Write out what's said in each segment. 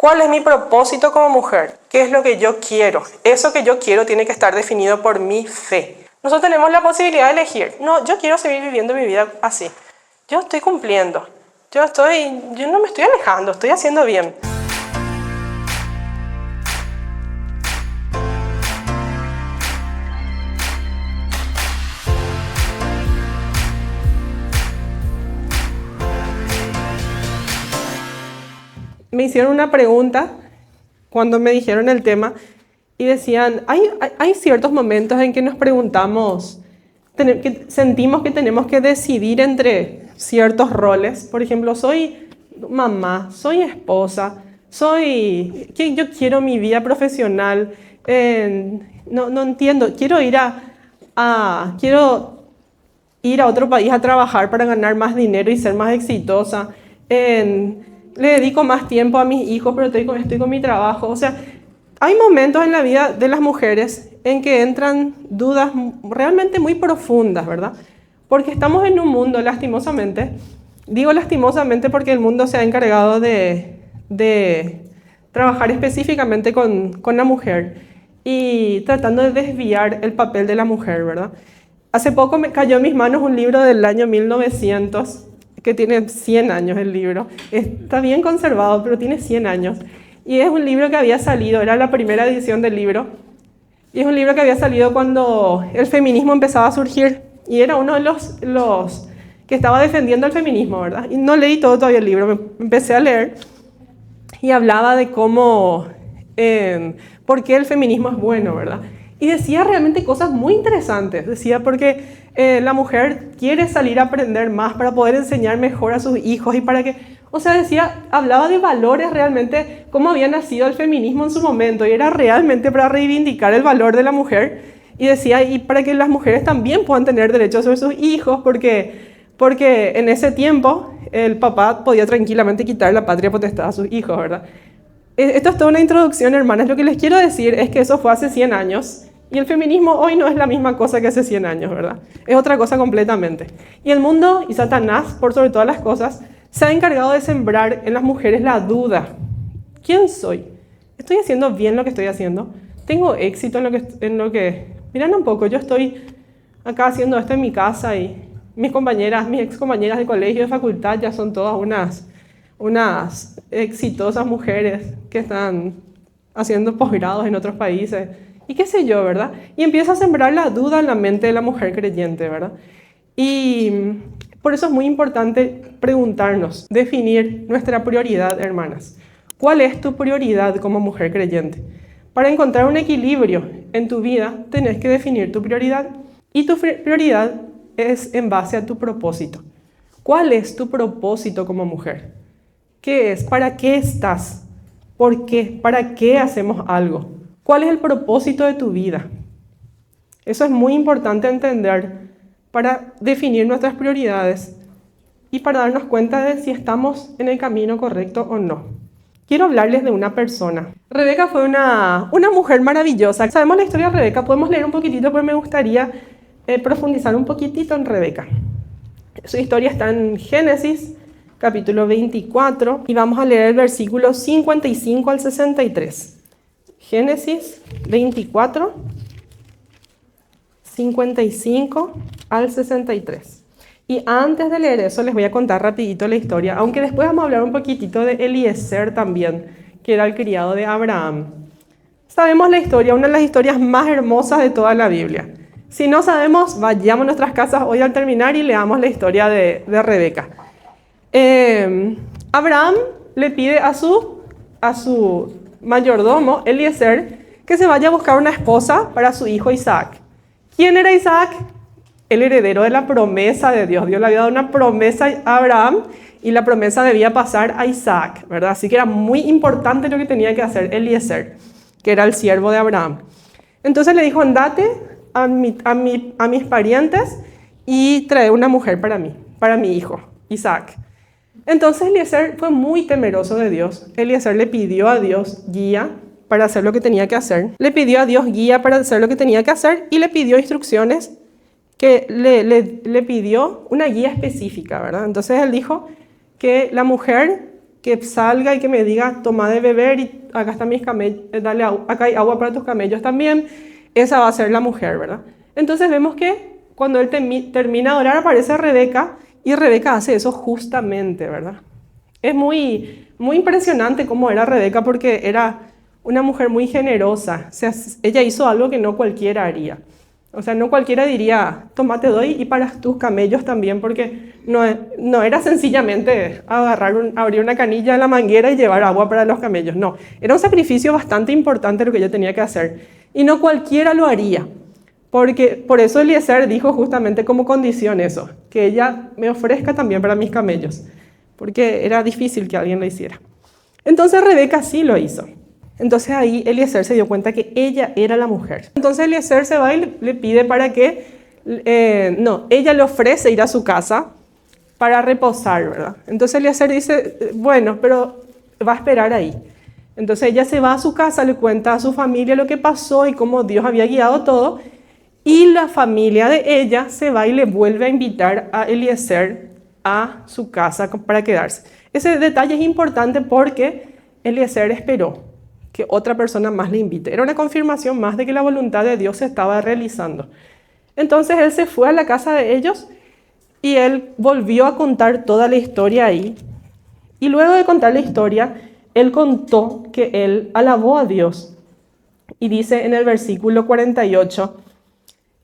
¿Cuál es mi propósito como mujer? ¿Qué es lo que yo quiero? Eso que yo quiero tiene que estar definido por mi fe. Nosotros tenemos la posibilidad de elegir. No, yo quiero seguir viviendo mi vida así. Yo estoy cumpliendo. Yo no me estoy alejando, estoy haciendo bien. Me hicieron una pregunta cuando me dijeron el tema y decían, hay ciertos momentos en que nos preguntamos, que sentimos que tenemos que decidir entre ciertos roles. Por ejemplo, soy mamá, soy esposa, yo quiero mi vida profesional, no entiendo, quiero ir a otro país a trabajar para ganar más dinero y ser más exitosa. Le dedico más tiempo a mis hijos, pero estoy con mi trabajo. O sea, hay momentos en la vida de las mujeres en que entran dudas realmente muy profundas, ¿verdad? Porque estamos en un mundo, lastimosamente, digo lastimosamente porque el mundo se ha encargado de trabajar específicamente con la mujer y tratando de desviar el papel de la mujer, ¿verdad? Hace poco me cayó en mis manos un libro del año 1900, que tiene 100 años el libro. Está bien conservado, pero tiene 100 años. Y es un libro que había salido, era la primera edición del libro. Y es un libro que había salido cuando el feminismo empezaba a surgir. Y era uno de los que estaba defendiendo el feminismo, ¿verdad? Y no leí todo todavía el libro, me empecé a leer. Y hablaba de cómo, por qué el feminismo es bueno, ¿verdad? Y decía realmente cosas muy interesantes. Decía porque la mujer quiere salir a aprender más para poder enseñar mejor a sus hijos y para que, o sea, hablaba de valores realmente, cómo había nacido el feminismo en su momento y era realmente para reivindicar el valor de la mujer. Y decía, y para que las mujeres también puedan tener derechos sobre sus hijos, porque en ese tiempo el papá podía tranquilamente quitar la patria potestad a sus hijos, ¿verdad? Esto es toda una introducción, hermanas. Lo que les quiero decir es que eso fue hace 100 años. Y el feminismo hoy no es la misma cosa que hace 100 años, ¿verdad? Es otra cosa completamente. Y el mundo y Satanás, por sobre todas las cosas, se ha encargado de sembrar en las mujeres la duda. ¿Quién soy? ¿Estoy haciendo bien lo que estoy haciendo? ¿Tengo éxito en lo que... Miren un poco, yo estoy acá haciendo esto en mi casa y mis ex compañeras de colegio, de facultad, ya son todas unas exitosas mujeres que están haciendo posgrados en otros países. Y qué sé yo, ¿verdad? Y empieza a sembrar la duda en la mente de la mujer creyente, ¿verdad? Y por eso es muy importante preguntarnos, definir nuestra prioridad, hermanas. ¿Cuál es tu prioridad como mujer creyente? Para encontrar un equilibrio en tu vida, tenés que definir tu prioridad. Y tu prioridad es en base a tu propósito. ¿Cuál es tu propósito como mujer? ¿Qué es? ¿Para qué estás? ¿Por qué? ¿Para qué hacemos algo? ¿Cuál es el propósito de tu vida? Eso es muy importante entender para definir nuestras prioridades y para darnos cuenta de si estamos en el camino correcto o no. Quiero hablarles de una persona. Rebeca fue una mujer maravillosa. Sabemos la historia de Rebeca, podemos leer un poquitito, pero me gustaría profundizar un poquitito en Rebeca. Su historia está en Génesis, capítulo 24, y vamos a leer el versículo 55 al 63. Génesis 24, 55 al 63. Y antes de leer eso les voy a contar rapidito la historia, aunque después vamos a hablar un poquitito de Eliezer también, que era el criado de Abraham. Sabemos la historia, una de las historias más hermosas de toda la Biblia. Si no sabemos, vayamos a nuestras casas hoy al terminar y leamos la historia de Rebeca. Abraham le pide a su mayordomo, Eliezer, que se vaya a buscar una esposa para su hijo Isaac. ¿Quién era Isaac? El heredero de la promesa de Dios. Dios le había dado una promesa a Abraham y la promesa debía pasar a Isaac, ¿verdad? Así que era muy importante lo que tenía que hacer Eliezer, que era el siervo de Abraham. Entonces le dijo, andate a mis parientes y trae una mujer para mi hijo, Isaac. Entonces Eliezer fue muy temeroso de Dios. Eliezer le pidió a Dios guía para hacer lo que tenía que hacer. Le pidió a Dios guía para hacer lo que tenía que hacer y le pidió instrucciones, que le pidió una guía específica, ¿verdad? Entonces él dijo que la mujer que salga y que me diga, toma de beber y acá están mis camellos, dale acá hay agua para tus camellos también. Esa va a ser la mujer, ¿verdad? Entonces vemos que cuando él termina de orar aparece Rebeca y Rebeca hace eso justamente, ¿verdad? Es muy, muy impresionante cómo era Rebeca porque era una mujer muy generosa. O sea, ella hizo algo que no cualquiera haría. O sea, no cualquiera diría, toma, te doy y para tus camellos también, porque no era sencillamente abrir una canilla en la manguera y llevar agua para los camellos. No, era un sacrificio bastante importante lo que ella tenía que hacer. Y no cualquiera lo haría. Porque por eso Eliezer dijo justamente como condición eso, que ella me ofrezca también para mis camellos, porque era difícil que alguien lo hiciera. Entonces Rebeca sí lo hizo. Entonces ahí Eliezer se dio cuenta que ella era la mujer. Entonces Eliezer se va y le pide para que, ella le ofrece ir a su casa para reposar, ¿verdad? Entonces Eliezer dice, bueno, pero va a esperar ahí. Entonces ella se va a su casa, le cuenta a su familia lo que pasó y cómo Dios había guiado todo. Y la familia de ella se va y le vuelve a invitar a Eliezer a su casa para quedarse. Ese detalle es importante porque Eliezer esperó que otra persona más le invite. Era una confirmación más de que la voluntad de Dios se estaba realizando. Entonces él se fue a la casa de ellos y él volvió a contar toda la historia ahí. Y luego de contar la historia, él contó que él alabó a Dios. Y dice en el versículo 48,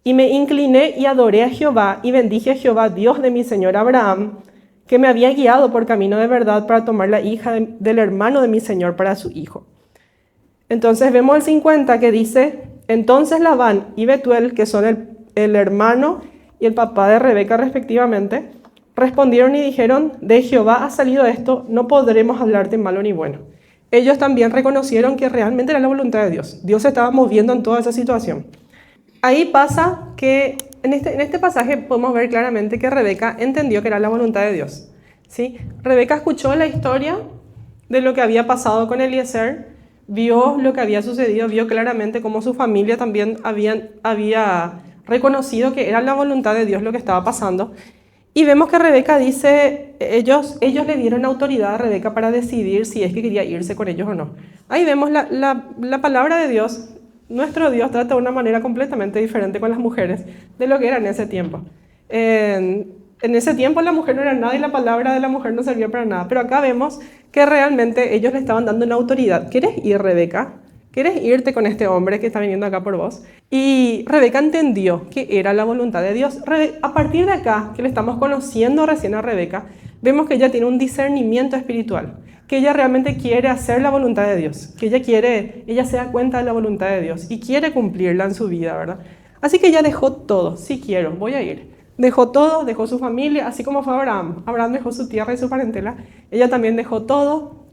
y me incliné y adoré a Jehová y bendije a Jehová, Dios de mi señor Abraham, que me había guiado por camino de verdad para tomar la hija del hermano de mi señor para su hijo. Entonces vemos el 50 que dice, entonces Labán y Betuel, que son el hermano y el papá de Rebeca respectivamente, respondieron y dijeron, de Jehová ha salido esto, no podremos hablarte malo ni bueno. Ellos también reconocieron que realmente era la voluntad de Dios. Dios se estaba moviendo en toda esa situación. Ahí pasa que en este pasaje podemos ver claramente que Rebeca entendió que era la voluntad de Dios, ¿sí? Rebeca escuchó la historia de lo que había pasado con Eliezer, vio lo que había sucedido, vio claramente cómo su familia también había reconocido que era la voluntad de Dios lo que estaba pasando. Y vemos que Rebeca dice, ellos le dieron autoridad a Rebeca para decidir si es que quería irse con ellos o no. Ahí vemos la palabra de Dios. Nuestro Dios trata de una manera completamente diferente con las mujeres de lo que era en ese tiempo. En ese tiempo la mujer no era nada y la palabra de la mujer no servía para nada. Pero acá vemos que realmente ellos le estaban dando una autoridad. ¿Quieres ir, Rebeca? ¿Quieres irte con este hombre que está viniendo acá por vos? Y Rebeca entendió que era la voluntad de Dios. A partir de acá, que le estamos conociendo recién a Rebeca, vemos que ella tiene un discernimiento espiritual, que ella realmente quiere hacer la voluntad de Dios, que ella se da cuenta de la voluntad de Dios y quiere cumplirla en su vida, ¿verdad? Así que ella dejó todo, sí quiero, voy a ir. Dejó todo, dejó su familia, así como fue Abraham. Abraham dejó su tierra y su parentela. Ella también dejó todo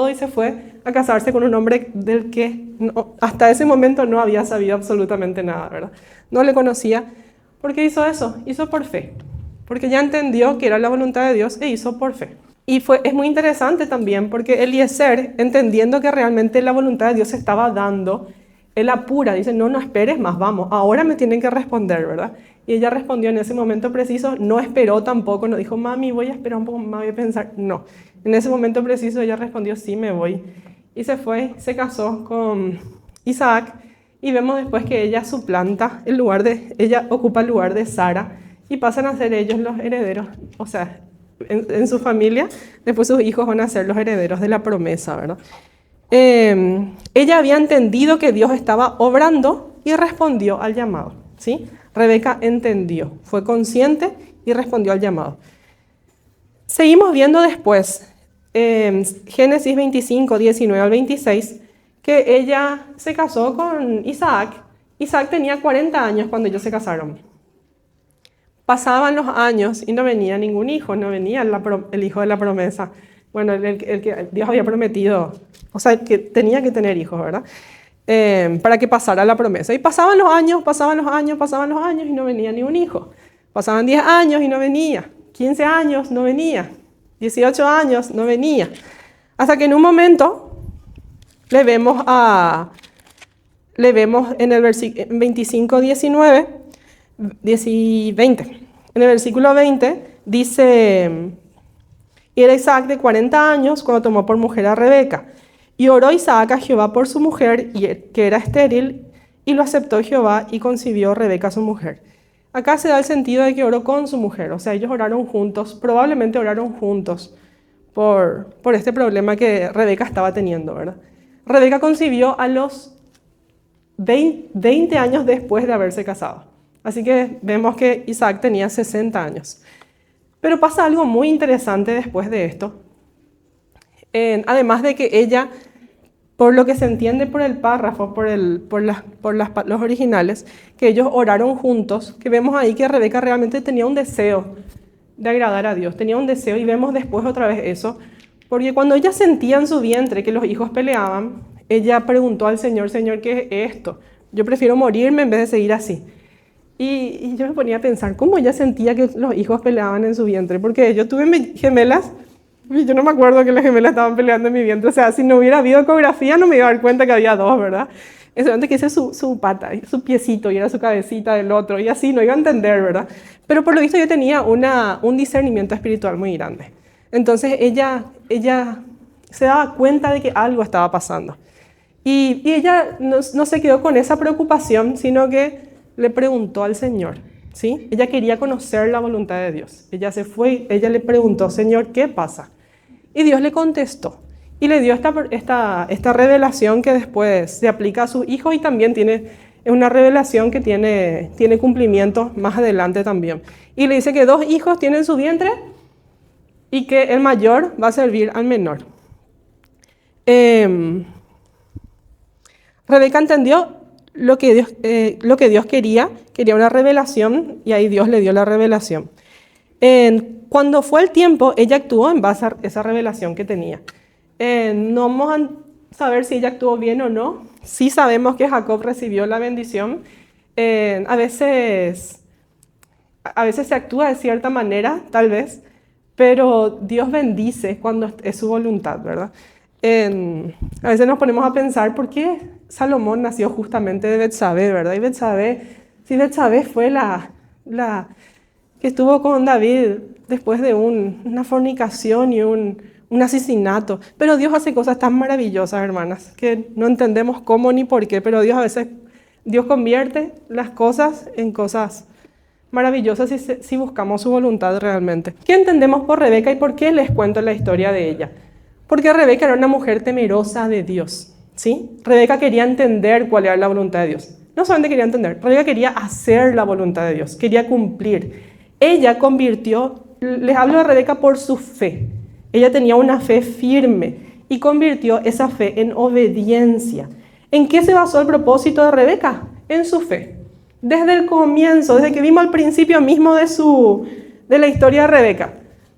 y se fue a casarse con un hombre del que hasta ese momento no había sabido absolutamente nada, ¿verdad? No le conocía. ¿Por qué hizo eso? Hizo por fe. Porque ya entendió que era la voluntad de Dios e hizo por fe. Y es muy interesante también porque Eliezer, entendiendo que realmente la voluntad de Dios se estaba dando, él apura, dice, no esperes más, vamos, ahora me tienen que responder, ¿verdad? Y ella respondió en ese momento preciso, no esperó tampoco, no dijo, mami, voy a esperar un poco más, voy a pensar, no. En ese momento preciso ella respondió, sí, me voy. Y se fue, se casó con Isaac y vemos después que ella suplanta ella ocupa el lugar de Sara y pasan a ser ellos los herederos, o sea, en su familia, después sus hijos van a ser los herederos de la promesa, ¿verdad? Ella había entendido que Dios estaba obrando y respondió al llamado, ¿sí? Rebeca entendió, fue consciente y respondió al llamado. Seguimos viendo después, Génesis 25, 19 al 26, que ella se casó con Isaac. Isaac tenía 40 años cuando ellos se casaron. Pasaban los años y no venía ningún hijo, no venía el hijo de la promesa. Bueno, el que Dios había prometido, o sea, que tenía que tener hijos, ¿verdad? Para que pasara la promesa. Y pasaban los años y no venía ni un hijo. Pasaban 10 años y no venía. 15 años no venía. 18 años no venía. Hasta que en un momento le vemos en el versículo 25, 19, 20. En el versículo 20 dice, y Y era Isaac de 40 años cuando tomó por mujer a Rebeca. Y oró Isaac a Jehová por su mujer, que era estéril, y lo aceptó Jehová y concibió Rebeca su mujer. Acá se da el sentido de que oró con su mujer, o sea, ellos oraron juntos, probablemente oraron juntos por este problema que Rebeca estaba teniendo, ¿verdad? Rebeca concibió a los 20 años después de haberse casado. Así que vemos que Isaac tenía 60 años. Pero pasa algo muy interesante después de esto. Además de que ella, por lo que se entiende por el párrafo, los originales, que ellos oraron juntos, que vemos ahí que Rebeca realmente tenía un deseo de agradar a Dios, tenía un deseo, y vemos después otra vez eso, porque cuando ella sentía en su vientre que los hijos peleaban, ella preguntó al Señor, Señor, ¿qué es esto? Yo prefiero morirme en vez de seguir así. Y yo me ponía a pensar, ¿cómo ella sentía que los hijos peleaban en su vientre? Porque yo tuve gemelas, y yo no me acuerdo que las gemelas estaban peleando en mi vientre. O sea, si no hubiera habido ecografía, no me iba a dar cuenta que había dos, ¿verdad? Es solamente que hice su pata, su piecito, y era su cabecita del otro, y así no iba a entender, ¿verdad? Pero por lo visto yo tenía un discernimiento espiritual muy grande. Entonces ella se daba cuenta de que algo estaba pasando. Y ella no se quedó con esa preocupación, sino que le preguntó al Señor, ¿sí? Ella quería conocer la voluntad de Dios. Ella se fue, ella le preguntó, Señor, ¿qué pasa? Y Dios le contestó y le dio esta revelación que después se aplica a sus hijos, y también es una revelación que tiene cumplimiento más adelante también. Y le dice que 2 hijos tienen su vientre y que el mayor va a servir al menor. Rebeca entendió lo que Dios quería una revelación, y ahí Dios le dio la revelación. Cuando fue el tiempo, ella actuó en base a esa revelación que tenía. No vamos a saber si ella actuó bien o no. Sí sabemos que Jacob recibió la bendición. A veces se actúa de cierta manera, tal vez, pero Dios bendice cuando es su voluntad, ¿verdad? A veces nos ponemos a pensar, ¿por qué Salomón nació justamente de Betsabé, ¿verdad? Y Betsabé fue la que estuvo con David después de una fornicación y un asesinato. Pero Dios hace cosas tan maravillosas, hermanas, que no entendemos cómo ni por qué, pero Dios convierte las cosas en cosas maravillosas si buscamos su voluntad realmente. ¿Qué entendemos por Rebeca y por qué les cuento la historia de ella? Porque Rebeca era una mujer temerosa de Dios, ¿sí? Rebeca quería entender cuál era la voluntad de Dios. No solamente quería entender, Rebeca quería hacer la voluntad de Dios, quería cumplir. Ella les hablo de Rebeca por su fe. Ella tenía una fe firme y convirtió esa fe en obediencia. ¿En qué se basó el propósito de Rebeca? En su fe. Desde el comienzo, desde que vimos al principio mismo de la historia de Rebeca.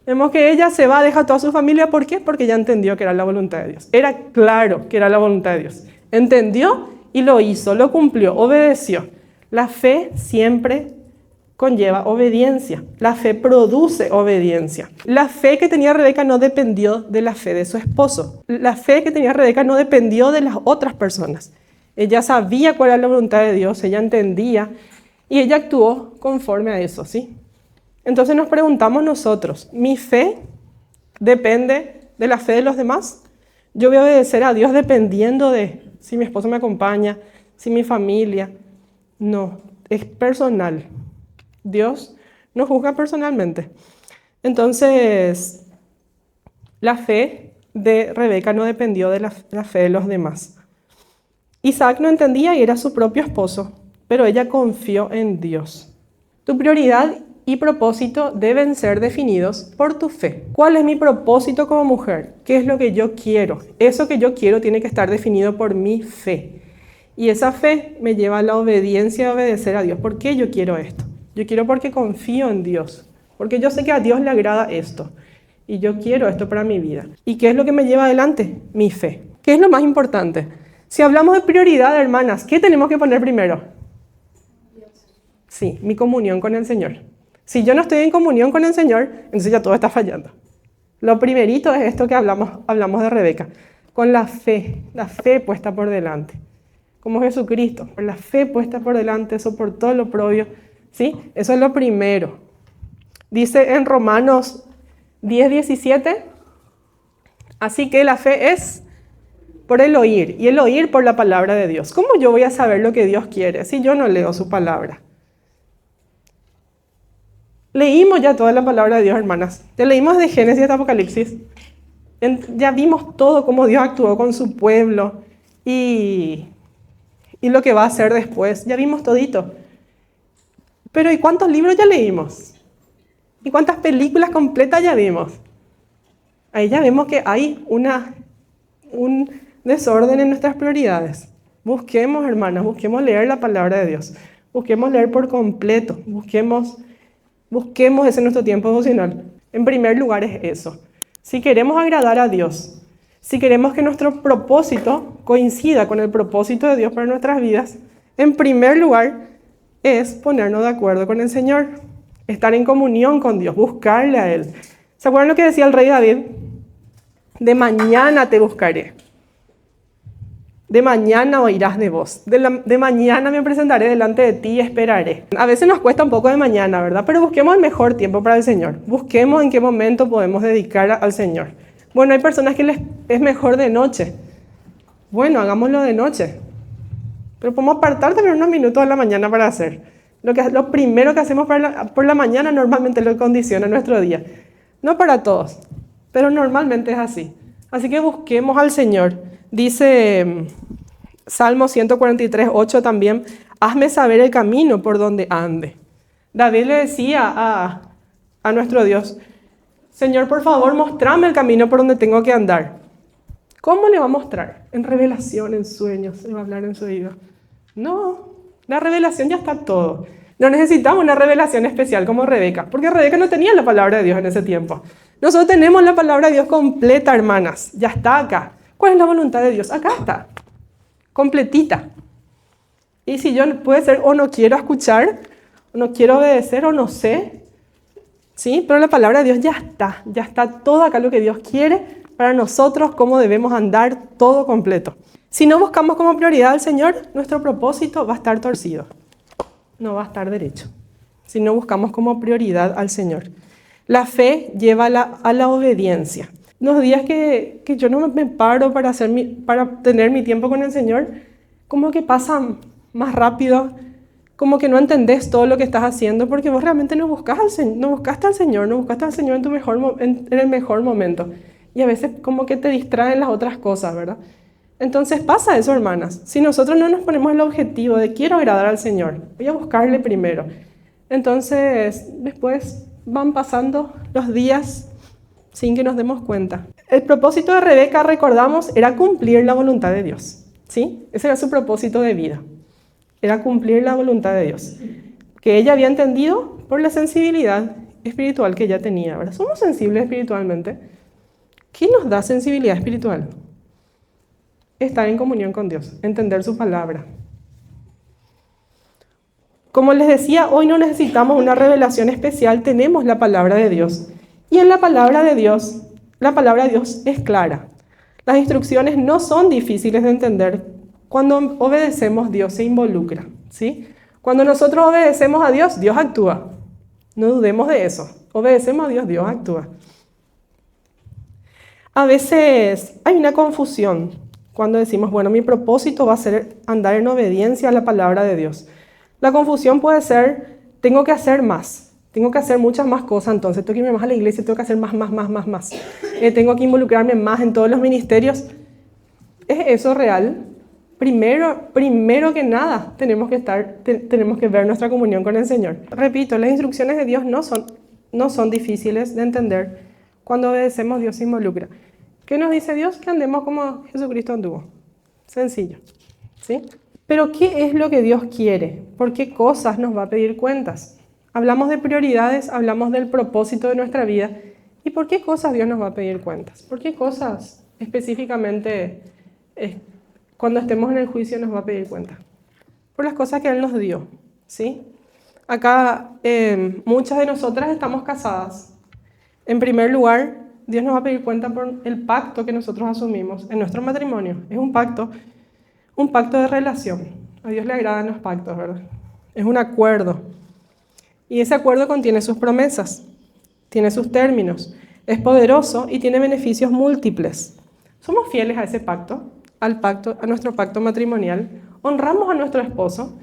Vemos que ella se va, deja a toda su familia. ¿Por qué? Porque ella entendió que era la voluntad de Dios. Era claro que era la voluntad de Dios. Entendió y lo hizo, lo cumplió, obedeció. La fe siempre conlleva obediencia. La fe produce obediencia. La fe que tenía Rebeca no dependió de la fe de su esposo. La fe que tenía Rebeca no dependió de las otras personas. Ella sabía cuál era la voluntad de Dios, ella entendía y ella actuó conforme a eso, ¿sí? Entonces nos preguntamos nosotros, ¿mi fe depende de la fe de los demás? Yo voy a obedecer a Dios dependiendo de si mi esposo me acompaña, si mi familia. No, es personal. Dios nos juzga personalmente. Entonces, la fe de Rebeca no dependió de la fe de los demás. Isaac no entendía y era su propio esposo, pero ella confió en Dios. Tu prioridad y propósito deben ser definidos por tu fe. ¿Cuál es mi propósito como mujer? ¿Qué es lo que yo quiero? Eso que yo quiero tiene que estar definido por mi fe. Y esa fe me lleva a la obediencia, a obedecer a Dios. ¿Por qué yo quiero esto? Yo quiero porque confío en Dios. Porque yo sé que a Dios le agrada esto. Y yo quiero esto para mi vida. ¿Y qué es lo que me lleva adelante? Mi fe. ¿Qué es lo más importante? Si hablamos de prioridad, hermanas, ¿qué tenemos que poner primero? Sí, mi comunión con el Señor. Si yo no estoy en comunión con el Señor, entonces ya todo está fallando. Lo primerito es esto que hablamos de Rebeca, con la fe puesta por delante. Como Jesucristo, con la fe puesta por delante, soportó lo oprobio, ¿sí? Eso es lo primero. Dice en Romanos 10:17, Así que la fe es por el oír, y el oír por la palabra de Dios. ¿Cómo yo voy a saber lo que Dios quiere si yo no leo su palabra? Leímos ya toda la palabra de Dios, hermanas. Ya leímos de Génesis hasta Apocalipsis. Ya vimos todo, cómo Dios actuó con su pueblo y lo que va a hacer después. Ya vimos todito. Pero ¿y cuántos libros ya leímos? ¿Y cuántas películas completas ya vimos? Ahí ya vemos que hay un desorden en nuestras prioridades. Busquemos, hermanas, busquemos leer la palabra de Dios. Busquemos leer por completo. Busquemos ese nuestro tiempo devocional. En primer lugar es eso. Si queremos agradar a Dios, si queremos que nuestro propósito coincida con el propósito de Dios para nuestras vidas, en primer lugar es ponernos de acuerdo con el Señor, estar en comunión con Dios, buscarle a Él. ¿Se acuerdan lo que decía el rey David? De mañana te buscaré. De mañana oirás de voz. De mañana me presentaré delante de ti y esperaré. A veces nos cuesta un poco de mañana, ¿verdad? Pero busquemos el mejor tiempo para el Señor. Busquemos en qué momento podemos dedicar al Señor. Bueno, hay personas que les es mejor de noche. Bueno, hagámoslo de noche. Pero podemos apartar también unos minutos a la mañana para hacer. Lo primero que hacemos por la mañana normalmente lo condiciona nuestro día. No para todos, pero normalmente es así. Así que busquemos al Señor. Dice Salmo 143, 8 también, hazme saber el camino por donde ande. David le decía a nuestro Dios, Señor, por favor, mostrame el camino por donde tengo que andar. ¿Cómo le va a mostrar? En revelación, en sueños, le va a hablar en su oído. No, la revelación ya está todo. No necesitamos una revelación especial como Rebeca, porque Rebeca no tenía la palabra de Dios en ese tiempo. Nosotros tenemos la palabra de Dios completa, hermanas. Ya está acá. ¿Cuál es la voluntad de Dios? Acá está, completita. Y si yo puede ser o no quiero escuchar, o no quiero obedecer, o no sé, ¿sí? Pero la palabra de Dios ya está todo acá lo que Dios quiere para nosotros, cómo debemos andar, todo completo. Si no buscamos como prioridad al Señor, nuestro propósito va a estar torcido, no va a estar derecho. Si no buscamos como prioridad al Señor. La fe lleva a la obediencia. Los días que yo no me paro para tener mi tiempo con el Señor, como que pasan más rápido, como que no entendés todo lo que estás haciendo, porque vos realmente no buscaste al Señor en el mejor momento. Y a veces como que te distraen las otras cosas, ¿verdad? Entonces pasa eso, hermanas. Si nosotros no nos ponemos el objetivo de quiero agradar al Señor, voy a buscarle primero. Entonces después van pasando los días sin que nos demos cuenta. El propósito de Rebeca, recordamos, era cumplir la voluntad de Dios, ¿sí? Ese era su propósito de vida, era cumplir la voluntad de Dios, que ella había entendido por la sensibilidad espiritual que ella tenía, ¿verdad? Somos sensibles espiritualmente. ¿Qué nos da sensibilidad espiritual? Estar en comunión con Dios, entender su palabra. Como les decía, hoy no necesitamos una revelación especial, tenemos la palabra de Dios. Y en la palabra de Dios es clara. Las instrucciones no son difíciles de entender. Cuando obedecemos, Dios se involucra, ¿sí? Cuando nosotros obedecemos a Dios, Dios actúa. No dudemos de eso. Obedecemos a Dios, Dios actúa. A veces hay una confusión cuando decimos, bueno, mi propósito va a ser andar en obediencia a la palabra de Dios. La confusión puede ser, tengo que hacer más. Tengo que hacer muchas más cosas, entonces tengo que irme más a la iglesia, tengo que hacer más. Tengo que involucrarme más en todos los ministerios. ¿Es eso real? Primero que nada, tenemos que ver nuestra comunión con el Señor. Repito, las instrucciones de Dios no son difíciles de entender. Cuando obedecemos, Dios se involucra. ¿Qué nos dice Dios? Que andemos como Jesucristo anduvo. Sencillo, ¿sí? Pero ¿qué es lo que Dios quiere? ¿Por qué cosas nos va a pedir cuentas? Hablamos de prioridades, hablamos del propósito de nuestra vida. ¿Y por qué cosas Dios nos va a pedir cuentas? ¿Por qué cosas específicamente cuando estemos en el juicio nos va a pedir cuentas? Por las cosas que Él nos dio, ¿sí? Acá muchas de nosotras estamos casadas. En primer lugar, Dios nos va a pedir cuenta por el pacto que nosotros asumimos en nuestro matrimonio. Es un pacto de relación. A Dios le agradan los pactos, ¿verdad? Es un acuerdo. Y ese acuerdo contiene sus promesas, tiene sus términos, es poderoso y tiene beneficios múltiples. somos fieles a ese pacto, a nuestro pacto matrimonial, honramos a nuestro esposo.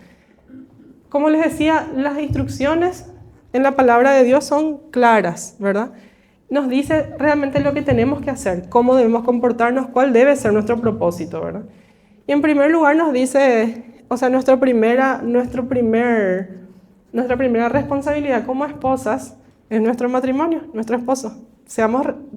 Como les decía, las instrucciones en la palabra de Dios son claras, ¿verdad? Nos dice realmente lo que tenemos que hacer, cómo debemos comportarnos, cuál debe ser nuestro propósito, ¿verdad? Y en primer lugar nos dice, o sea, nuestra primera responsabilidad como esposas es nuestro matrimonio, nuestro esposo.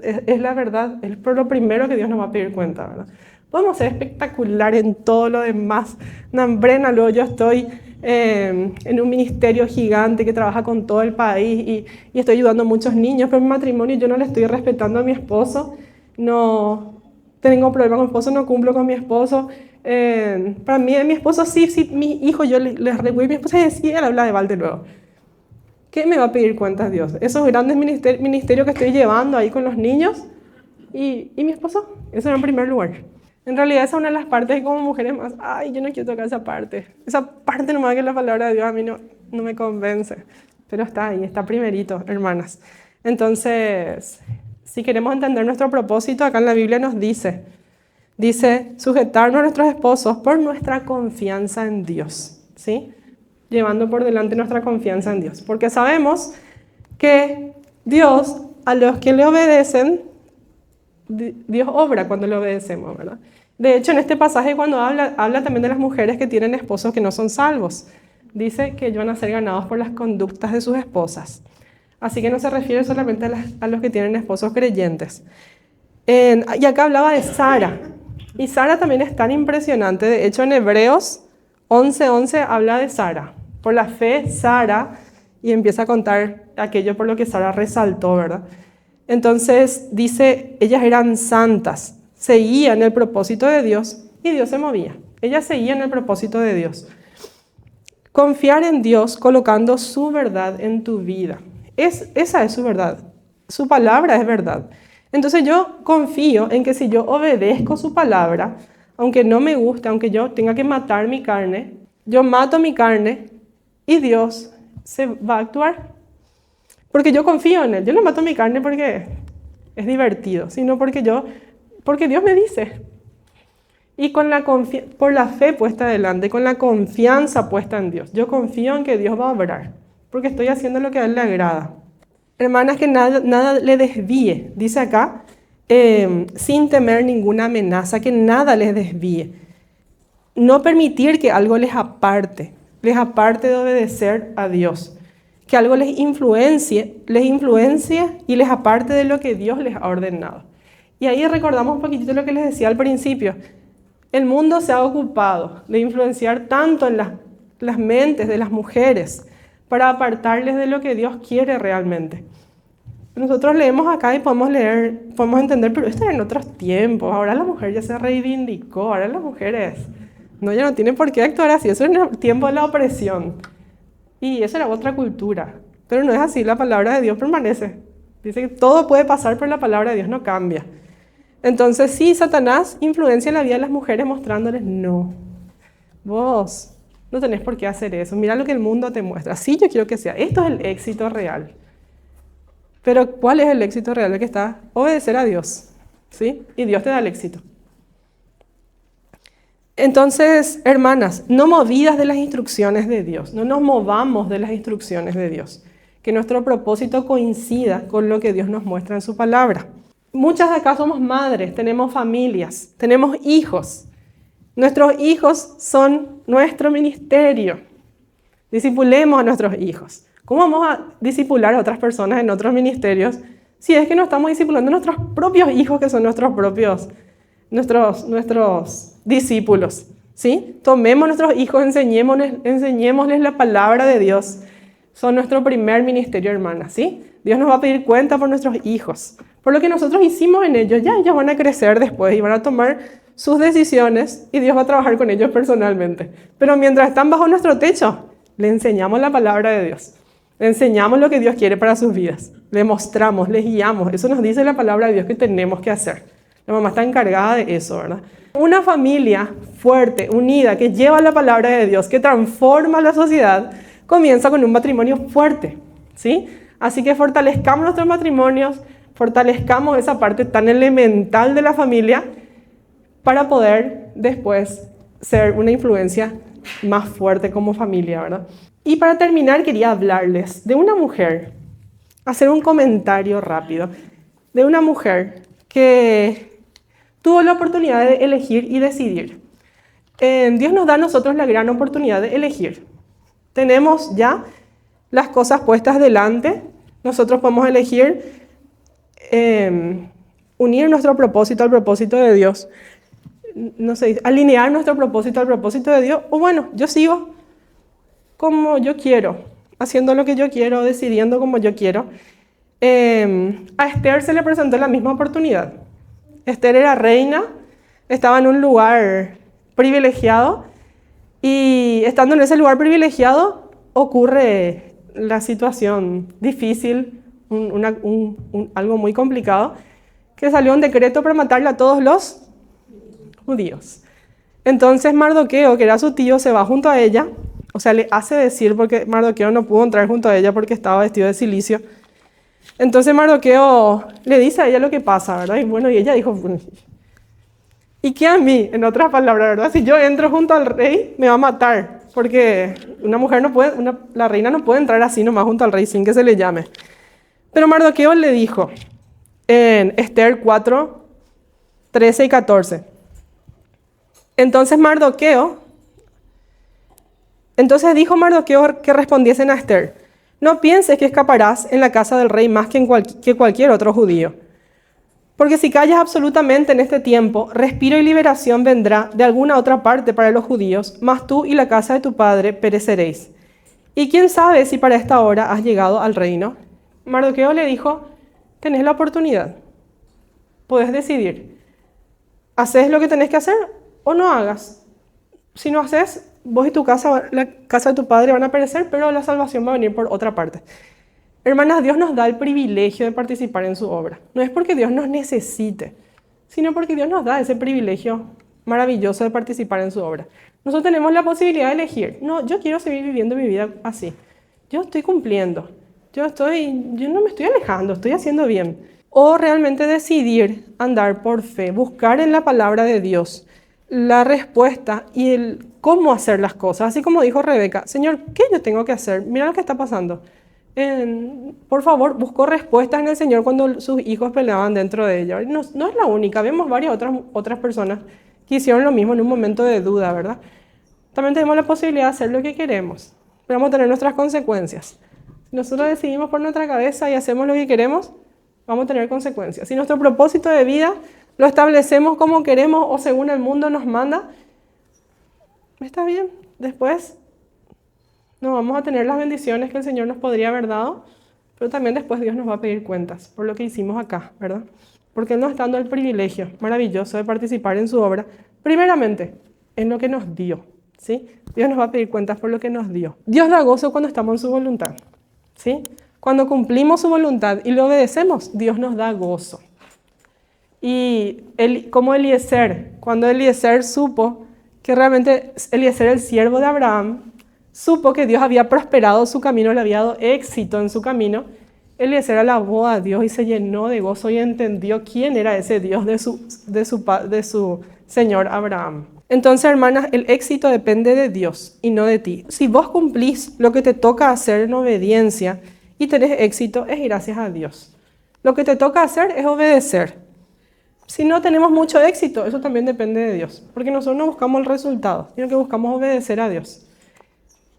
Es la verdad, es por lo primero que Dios nos va a pedir cuenta, ¿verdad? Podemos ser espectacular en todo lo demás. Nambrena, luego yo estoy en un ministerio gigante que trabaja con todo el país y estoy ayudando a muchos niños, pero en mi matrimonio yo no le estoy respetando a mi esposo, no tengo problemas con mi esposo, no cumplo con mi esposo. Para mí, mi esposo sí, mi hijo, yo les recuerdo, mi esposa decía, él habla de balde luego. ¿Qué me va a pedir cuentas Dios? Esos grandes ministerios que estoy llevando ahí con los niños y mi esposo, eso en primer lugar. En realidad esa es una de las partes que como mujeres más, yo no quiero tocar esa parte. Esa parte nomás que la palabra de Dios a mí no me convence. Pero está ahí, está primerito, hermanas. Entonces, si queremos entender nuestro propósito, acá en la Biblia nos dice, sujetarnos a nuestros esposos por nuestra confianza en Dios, ¿sí? Llevando por delante nuestra confianza en Dios. Porque sabemos que Dios, a los que le obedecen, Dios obra cuando le obedecemos, ¿verdad? De hecho, en este pasaje cuando habla también de las mujeres que tienen esposos que no son salvos. Dice que ellos van a ser ganados por las conductas de sus esposas. Así que no se refiere solamente a los que tienen esposos creyentes. Y acá hablaba de Sara. Y Sara también es tan impresionante. De hecho, en Hebreos 11:11 habla de Sara. Por la fe, Sara, y empieza a contar aquello por lo que Sara resaltó, ¿verdad? Entonces dice, ellas eran santas, seguían el propósito de Dios y Dios se movía. Ellas seguían el propósito de Dios. Confiar en Dios colocando su verdad en tu vida. Esa es su verdad. Su palabra es verdad. Entonces yo confío en que si yo obedezco su palabra, aunque no me guste, aunque yo tenga que matar mi carne, yo mato mi carne y Dios se va a actuar. Porque yo confío en Él. Yo no mato mi carne porque es divertido, sino porque Dios me dice. Y por la fe puesta adelante, con la confianza puesta en Dios. Yo confío en que Dios va a obrar, porque estoy haciendo lo que a Él le agrada. Hermanas, que nada le desvíe, dice acá, sin temer ninguna amenaza, que nada les desvíe. No permitir que algo les aparte de obedecer a Dios. Que algo les influencie y les aparte de lo que Dios les ha ordenado. Y ahí recordamos un poquitito lo que les decía al principio. El mundo se ha ocupado de influenciar tanto en las mentes de las mujeres para apartarles de lo que Dios quiere realmente. Nosotros leemos acá y podemos entender, pero esto era en otros tiempos. Ahora la mujer ya se reivindicó, ahora las mujeres ya no tienen por qué actuar así. Eso es en el tiempo de la opresión. Y eso era otra cultura. Pero no es así, la palabra de Dios permanece. Dice que todo puede pasar, pero la palabra de Dios no cambia. Entonces sí, Satanás influencia la vida de las mujeres mostrándoles, no, vos no tenés por qué hacer eso. Mira lo que el mundo te muestra. Sí, yo quiero que sea. Esto es el éxito real. Pero ¿cuál es el éxito real? El que está obedecer a Dios, ¿sí? Y Dios te da el éxito. Entonces, hermanas, no movidas de las instrucciones de Dios, no nos movamos de las instrucciones de Dios, que nuestro propósito coincida con lo que Dios nos muestra en su palabra. Muchas de acá somos madres, tenemos familias, tenemos hijos. Nuestros hijos son nuestro ministerio. Discipulemos a nuestros hijos. ¿Cómo vamos a discipular a otras personas en otros ministerios si es que no estamos discipulando a nuestros propios hijos, que son nuestros discípulos? ¿Sí? Tomemos a nuestros hijos, enseñémosles la palabra de Dios. Son nuestro primer ministerio, hermanas, ¿sí? Dios nos va a pedir cuenta por nuestros hijos, por lo que nosotros hicimos en ellos. Ya ellos van a crecer después y van a tomar sus decisiones y Dios va a trabajar con ellos personalmente. Pero mientras están bajo nuestro techo, le enseñamos la palabra de Dios. Le enseñamos lo que Dios quiere para sus vidas. Le mostramos, les guiamos. Eso nos dice la palabra de Dios que tenemos que hacer. La mamá está encargada de eso, ¿verdad? Una familia fuerte, unida, que lleva la palabra de Dios, que transforma la sociedad, comienza con un matrimonio fuerte, ¿sí? Así que fortalezcamos nuestros matrimonios, fortalezcamos esa parte tan elemental de la familia para poder después ser una influencia más fuerte como familia, ¿verdad? Y para terminar quería hablarles de una mujer, hacer un comentario rápido, de una mujer que tuvo la oportunidad de elegir y decidir. Dios nos da a nosotros la gran oportunidad de elegir. Tenemos ya las cosas puestas delante, nosotros podemos elegir unir nuestro propósito al propósito de Dios. No sé, alinear nuestro propósito al propósito de Dios, o bueno, yo sigo como yo quiero, haciendo lo que yo quiero, decidiendo como yo quiero. A Esther se le presentó la misma oportunidad. Esther era reina, estaba en un lugar privilegiado y estando en ese lugar privilegiado ocurre la situación difícil, algo muy complicado, que salió un decreto para matarle a todos los judíos. Entonces Mardoqueo, que era su tío, se va junto a ella, o sea, le hace decir, porque Mardoqueo no pudo entrar junto a ella porque estaba vestido de cilicio. Entonces Mardoqueo le dice a ella lo que pasa, ¿verdad? Y bueno, y ella dijo, ¿y qué a mí? En otras palabras, ¿verdad? Si yo entro junto al rey, me va a matar, porque una mujer no puede, la reina no puede entrar así nomás junto al rey sin que se le llame. Pero Mardoqueo le dijo en Esther 4, 13 y 14. Entonces dijo Mardoqueo que respondiesen a Esther: no pienses que escaparás en la casa del rey más que cualquier otro judío. Porque si callas absolutamente en este tiempo, respiro y liberación vendrá de alguna otra parte para los judíos, mas tú y la casa de tu padre pereceréis. Y quién sabe si para esta hora has llegado al reino. Mardoqueo le dijo: tenés la oportunidad, podés decidir. ¿Haces lo que tenés que hacer o no hagas? Si no haces, vos y tu casa, la casa de tu padre van a perecer, pero la salvación va a venir por otra parte. Hermanas, Dios nos da el privilegio de participar en su obra. No es porque Dios nos necesite, sino porque Dios nos da ese privilegio maravilloso de participar en su obra. Nosotros tenemos la posibilidad de elegir. No, yo quiero seguir viviendo mi vida así. Yo estoy cumpliendo. Yo no me estoy alejando, estoy haciendo bien. O realmente decidir andar por fe, buscar en la palabra de Dios la respuesta y el cómo hacer las cosas. Así como dijo Rebeca: Señor, ¿qué yo tengo que hacer? Mira lo que está pasando. Por favor, buscó respuestas en el Señor cuando sus hijos peleaban dentro de ella. No es la única, vemos varias otras personas que hicieron lo mismo en un momento de duda, ¿verdad? También tenemos la posibilidad de hacer lo que queremos, pero vamos a tener nuestras consecuencias. Si nosotros decidimos por nuestra cabeza y hacemos lo que queremos, vamos a tener consecuencias. Si nuestro propósito de vida lo establecemos como queremos o según el mundo nos manda, está bien. Después no vamos a tener las bendiciones que el Señor nos podría haber dado, pero también después Dios nos va a pedir cuentas por lo que hicimos acá, ¿verdad? Porque Él nos está dando el privilegio maravilloso de participar en su obra, primeramente en lo que nos dio, ¿sí? Dios nos va a pedir cuentas por lo que nos dio. Dios da gozo cuando estamos en su voluntad, ¿sí? Cuando cumplimos su voluntad y le obedecemos, Dios nos da gozo. Y como Eliezer, cuando Eliezer supo que realmente Eliezer, el siervo de Abraham, supo que Dios había prosperado su camino, le había dado éxito en su camino, Eliezer alabó a Dios y se llenó de gozo y entendió quién era ese Dios de su señor Abraham. Entonces, hermanas, el éxito depende de Dios y no de ti. Si vos cumplís lo que te toca hacer en obediencia y tenés éxito, es gracias a Dios. Lo que te toca hacer es obedecer. Si no tenemos mucho éxito, eso también depende de Dios, porque nosotros no buscamos el resultado, sino que buscamos obedecer a Dios.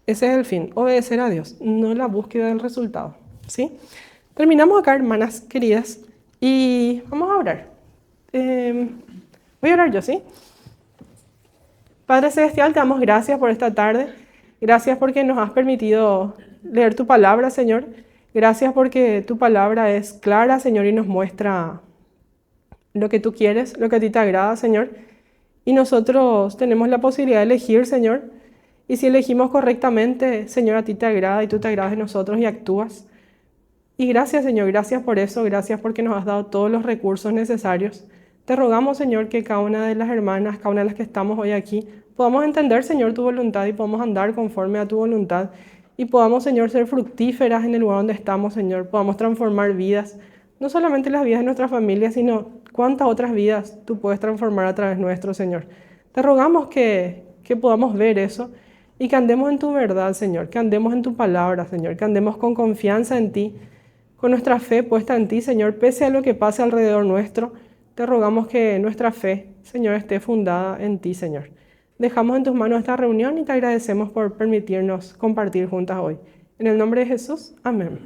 Ese es el fin, obedecer a Dios, no la búsqueda del resultado, ¿sí? Terminamos acá, hermanas queridas, y vamos a orar. Voy a orar yo, ¿sí? Padre Celestial, te damos gracias por esta tarde. Gracias porque nos has permitido leer tu palabra, Señor. Gracias porque tu palabra es clara, Señor, y nos muestra lo que tú quieres, lo que a ti te agrada, Señor. Y nosotros tenemos la posibilidad de elegir, Señor. Y si elegimos correctamente, Señor, a ti te agrada y tú te agradas de nosotros y actúas. Y gracias, Señor, gracias por eso, gracias porque nos has dado todos los recursos necesarios. Te rogamos, Señor, que cada una de las hermanas, cada una de las que estamos hoy aquí, podamos entender, Señor, tu voluntad y podamos andar conforme a tu voluntad. Y podamos, Señor, ser fructíferas en el lugar donde estamos, Señor. Podamos transformar vidas, no solamente las vidas de nuestra familia, sino cuántas otras vidas tú puedes transformar a través nuestro, Señor. Te rogamos que podamos ver eso y que andemos en tu verdad, Señor, que andemos en tu palabra, Señor, que andemos con confianza en ti, con nuestra fe puesta en ti, Señor, pese a lo que pase alrededor nuestro. Te rogamos que nuestra fe, Señor, esté fundada en ti, Señor. Dejamos en tus manos esta reunión y te agradecemos por permitirnos compartir juntas hoy. En el nombre de Jesús, amén.